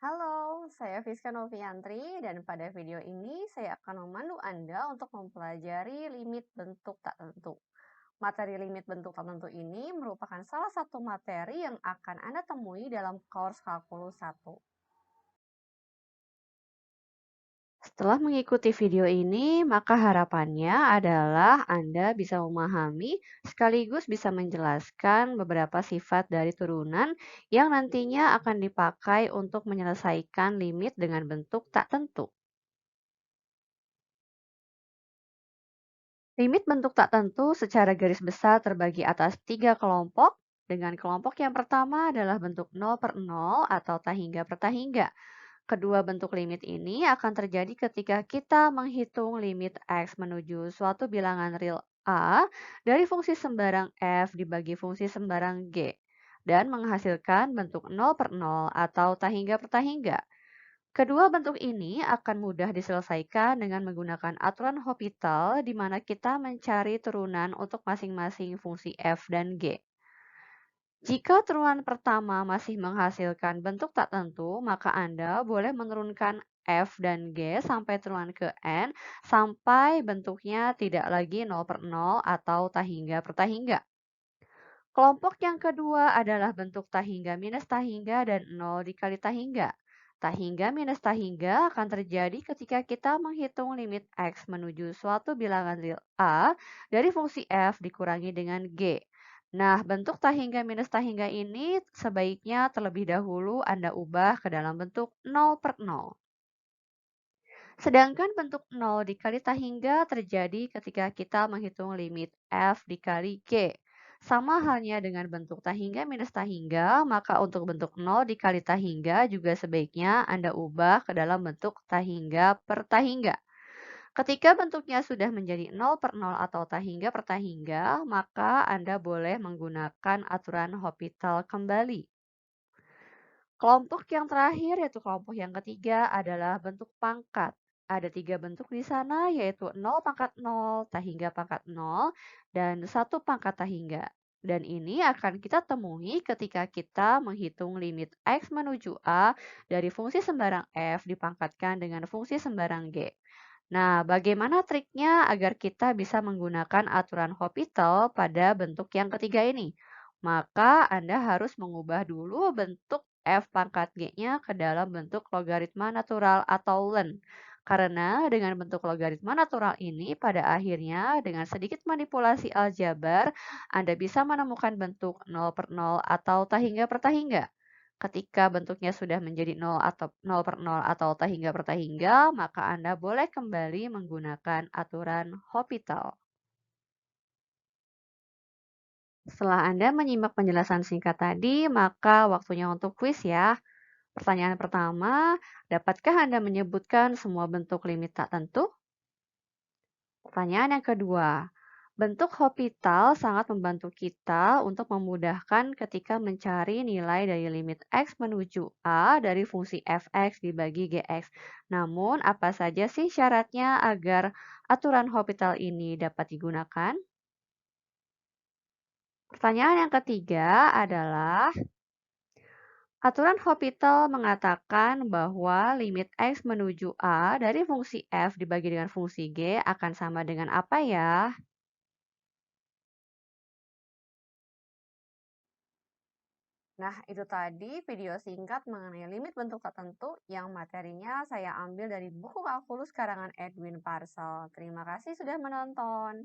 Halo, saya Fiska Noviantri dan pada video ini saya akan memandu Anda untuk mempelajari limit bentuk tak tentu. Materi limit bentuk tak tentu ini merupakan salah satu materi yang akan Anda temui dalam course Kalkulus 1. Setelah mengikuti video ini, maka harapannya adalah Anda bisa memahami sekaligus bisa menjelaskan beberapa sifat dari turunan yang nantinya akan dipakai untuk menyelesaikan limit dengan bentuk tak tentu. Limit bentuk tak tentu secara garis besar terbagi atas tiga kelompok, dengan kelompok yang pertama adalah bentuk 0/0 atau tak hingga per tak hingga. Kedua bentuk limit ini akan terjadi ketika kita menghitung limit X menuju suatu bilangan real A dari fungsi sembarang F dibagi fungsi sembarang G, dan menghasilkan bentuk 0/0 atau tak hingga per tak hingga. Kedua bentuk ini akan mudah diselesaikan dengan menggunakan aturan Hopital di mana kita mencari turunan untuk masing-masing fungsi f dan g. Jika turunan pertama masih menghasilkan bentuk tak tentu, maka Anda boleh menurunkan f dan g sampai turunan ke n sampai bentuknya tidak lagi 0/0 atau tak hingga per tak hingga. Kelompok yang kedua adalah bentuk tak hingga minus tak hingga dan 0 dikali tak hingga. Tak hingga minus tak hingga akan terjadi ketika kita menghitung limit X menuju suatu bilangan real A dari fungsi F dikurangi dengan G. Nah, bentuk tak hingga minus tak hingga ini sebaiknya terlebih dahulu Anda ubah ke dalam bentuk 0/0. Sedangkan bentuk 0 dikali tak hingga terjadi ketika kita menghitung limit F dikali G. Sama halnya dengan bentuk tak hingga minus tak hingga, maka untuk bentuk 0 dikali tak hingga juga sebaiknya Anda ubah ke dalam bentuk tak hingga per tak hingga. Ketika bentuknya sudah menjadi 0/0 atau tak hingga per tak hingga, maka Anda boleh menggunakan aturan Hopital kembali. Kelompok yang terakhir yaitu kelompok yang ketiga adalah bentuk pangkat. Ada tiga bentuk di sana yaitu 0/0, tak hingga pangkat 0, dan 1 pangkat tak hingga. Dan ini akan kita temui ketika kita menghitung limit X menuju A dari fungsi sembarang F dipangkatkan dengan fungsi sembarang G. Nah, bagaimana triknya agar kita bisa menggunakan aturan Hopital pada bentuk yang ketiga ini? Maka Anda harus mengubah dulu bentuk f pangkat g-nya ke dalam bentuk logaritma natural atau len. Karena dengan bentuk logaritma natural ini pada akhirnya dengan sedikit manipulasi aljabar, Anda bisa menemukan bentuk 0/0 atau tak hingga per tak hingga. Ketika bentuknya sudah menjadi 0 atau 0/0 atau tak hingga per tak hingga, maka Anda boleh kembali menggunakan aturan Hopital. Setelah Anda menyimak penjelasan singkat tadi, maka waktunya untuk kuis ya. Pertanyaan pertama, dapatkah Anda menyebutkan semua bentuk limit tak tentu? Pertanyaan yang kedua, bentuk Hopital sangat membantu kita untuk memudahkan ketika mencari nilai dari limit X menuju A dari fungsi fx dibagi gx. Namun, apa saja sih syaratnya agar aturan Hopital ini dapat digunakan? Pertanyaan yang ketiga adalah, aturan Hopital mengatakan bahwa limit X menuju A dari fungsi F dibagi dengan fungsi G akan sama dengan apa ya? Nah, itu tadi video singkat mengenai limit bentuk tertentu yang materinya saya ambil dari buku kalkulus karangan Edwin Parsel. Terima kasih sudah menonton.